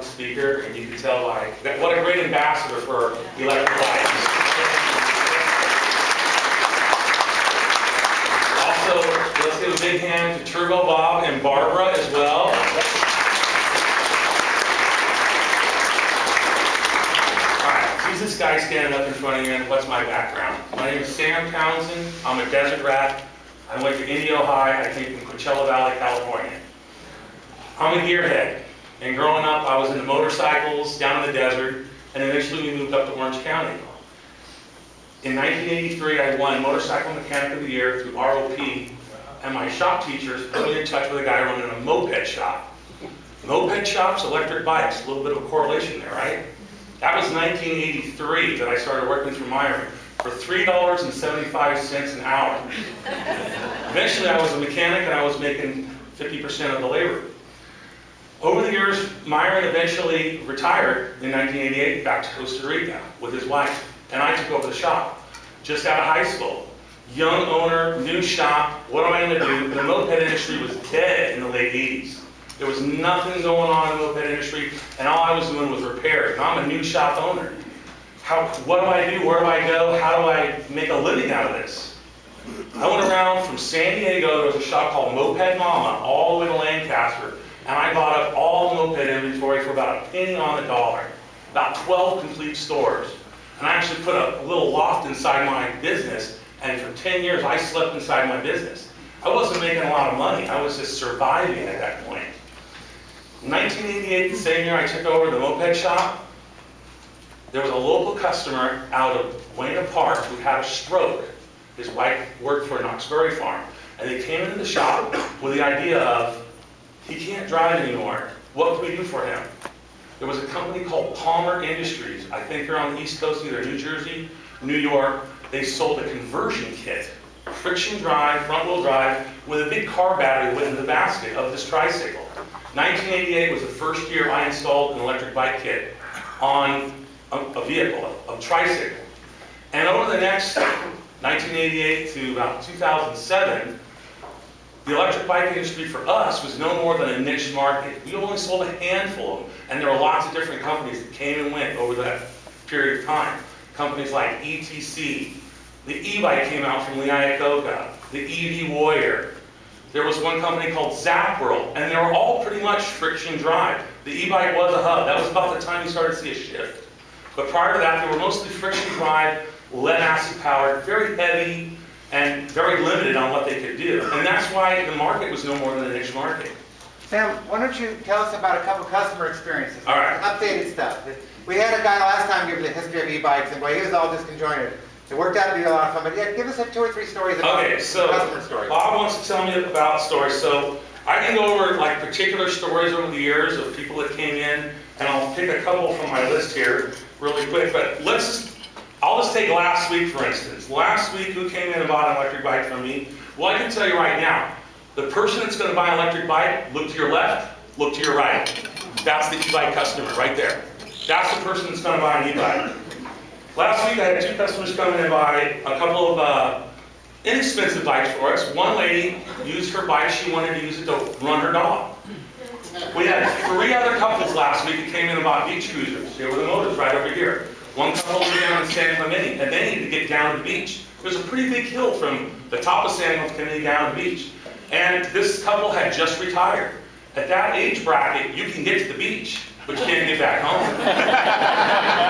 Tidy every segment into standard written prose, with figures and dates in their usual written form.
speaker, and you can tell by that what a great ambassador for electric bikes. Also, let's give a big hand to Turbo Bob and Barbara as well. Alright, who's this guy standing up in front of you, and what's my background? My name is Sam Townsend. I'm a desert rat. I went to Indio High. I came from Coachella Valley, California. I'm a gearhead. And growing up, I was into motorcycles down in the desert, and eventually we moved up to Orange County. In 1983, I won Motorcycle Mechanic of the Year through ROP, and my shop teachers put me in touch with a guy running a moped shop. Moped shops, electric bikes, a little bit of a correlation there, right? That was 1983 that I started working for Myron for $3.75 an hour. Eventually, I was a mechanic, and I was making 50% of the labor. Over the years, Myron eventually retired in 1988 back to Costa Rica with his wife, and I took over the shop just out of high school. Young owner, new shop, what am I going to do? The moped industry was dead in the late 80s. There was nothing going on in the moped industry, and all I was doing was repair. And I'm a new shop owner. What do I do? Where do I go? How do I make a living out of this? I went around from San Diego. There was a shop called Moped Mama all the way to Lancaster. And I bought up all the moped inventory for about a penny on the dollar, about 12 complete stores. And I actually put a little loft inside my business, and for 10 years I slept inside my business. I wasn't making a lot of money, I was just surviving at that point. In 1988, the same year I took over the moped shop, there was a local customer out of Buena Park who had a stroke. His wife worked for an Knoxbury farm, and they came into the shop with the idea of, he can't drive anymore. What can we do for him? There was a company called Palmer Industries. I think they're on the East Coast, either New Jersey, New York. They sold a conversion kit, friction drive, front wheel drive, with a big car battery within the basket of this tricycle. 1988 was the first year I installed an electric bike kit on a vehicle, a tricycle. And over the next 1988 to about 2007, the electric bike industry for us was no more than a niche market. We only sold a handful of them, and there were lots of different companies that came and went over that period of time. Companies like ETC, the e-bike came out from Iacocca, the EV Warrior. There was one company called Zap World, and they were all pretty much friction drive. The e-bike was a hub. That was about the time we started to see a shift. But prior to that, they were mostly friction drive, lead acid powered, very heavy, and very limited on what they could do. And that's why the market was no more than a niche market. Sam, why don't you tell us about a couple customer experiences? All right. Updated stuff. We had a guy last time give the history of e-bikes, and boy, he was all disconjointed. It worked out to be a lot of fun, but yeah, give us 2 or 3 stories about customer stories. Bob wants to tell me about stories, so I can go over like particular stories over the years of people that came in, and I'll pick a couple from my list here really quick, but I'll just take last week, for instance. Last week, who came in and bought an electric bike from me? Well, I can tell you right now, the person that's going to buy an electric bike, look to your left, look to your right. That's the e-bike customer right there. That's the person that's going to buy an e-bike. Last week, I had 2 customers come in and buy a couple of inexpensive bikes for us. One lady used her bike. She wanted to use it to run her dog. We had 3 other couples last week that came in and bought beach cruisers. They were the motors right over here. One couple was down in San Clemente, and they needed to get down to the beach. There's a pretty big hill from the top of San Clemente down to the beach. And this couple had just retired. At that age bracket, you can get to the beach, but you can't get back home.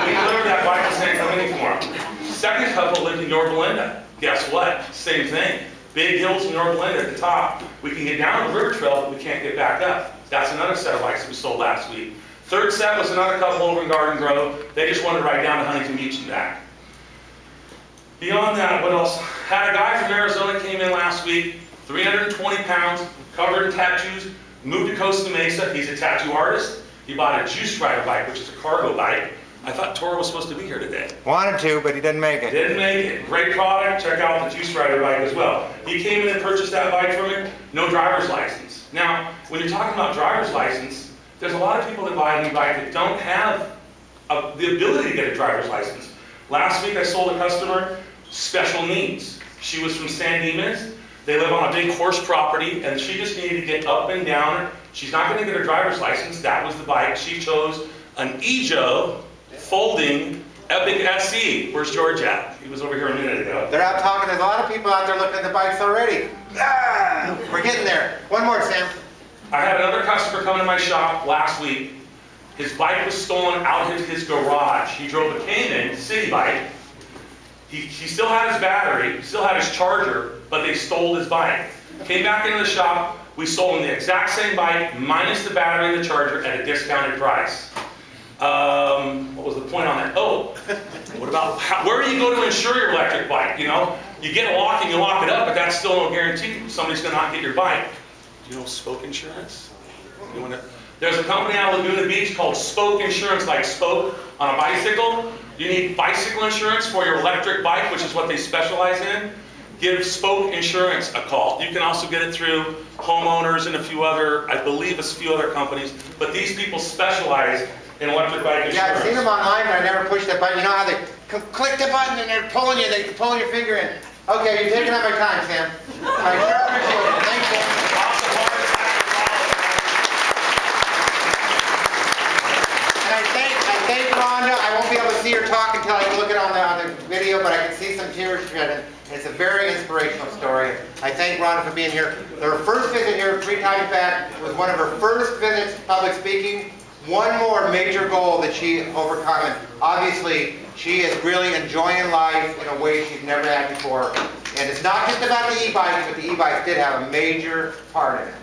We delivered that bike to San Clemente for them. Second couple lived in Yorba Linda. Guess what? Same thing. Big hills in Yorba Linda at the top. We can get down the river trail, but we can't get back up. That's another set of bikes that we sold last week. Third set was another couple over in Garden Grove. They just wanted to ride down to Huntington Beach and back. Beyond that, what else? Had a guy from Arizona came in last week, 320 pounds, covered in tattoos, moved to Costa Mesa. He's a tattoo artist. He bought a Juice Rider bike, which is a cargo bike. I thought Toro was supposed to be here today. Wanted to, but he didn't make it. Didn't make it. Great product. Check out the Juice Rider bike as well. He came in and purchased that bike from me. No driver's license. Now, when you're talking about driver's license, there's a lot of people that buy a new bike that don't have the ability to get a driver's license. Last week I sold a customer special needs. She was from San Dimas. They live on a big horse property, and she just needed to get up and down She's not gonna get her driver's license. That was the bike. She chose an EJO folding Epic SE. Where's George at? He was over here a minute ago. They're out talking. There's a lot of people out there looking at the bikes already. Ah, we're getting there. One more, Sam. I had another customer come into my shop last week. His bike was stolen out of his garage. He drove a Cayman city bike. He still had his battery, still had his charger, but they stole his bike. Came back into the shop. We sold him the exact same bike, minus the battery and the charger, at a discounted price. What was the point on that? Oh, what about, where do you go to insure your electric bike? You know, you get a lock and you lock it up, but that's still no guarantee somebody's gonna not get your bike. Do you know Spoke Insurance? There's a company out of Laguna Beach called Spoke Insurance, like Spoke on a bicycle. You need bicycle insurance for your electric bike, which is what they specialize in. Give Spoke Insurance a call. You can also get it through homeowners and a few other, I believe a few other companies, but these people specialize in electric bike insurance. Yeah, I've seen them online, but I never pushed that button. You know how they click the button and they're pulling you, they're pulling your finger in. Okay, you're taking up my time, Sam. I sure appreciate it. Thank you. And I thank Rhonda. I won't be able to see her talk until I look at it on the video, but I can see some tears shedding. It's a very inspirational story. I thank Rhonda for being here. Her first visit here 3 times back was one of her first visits public speaking. One more major goal that she overcome. And obviously, she is really enjoying life in a way she's never had before. And it's not just about the e-bikes, but the e-bikes did have a major part in it.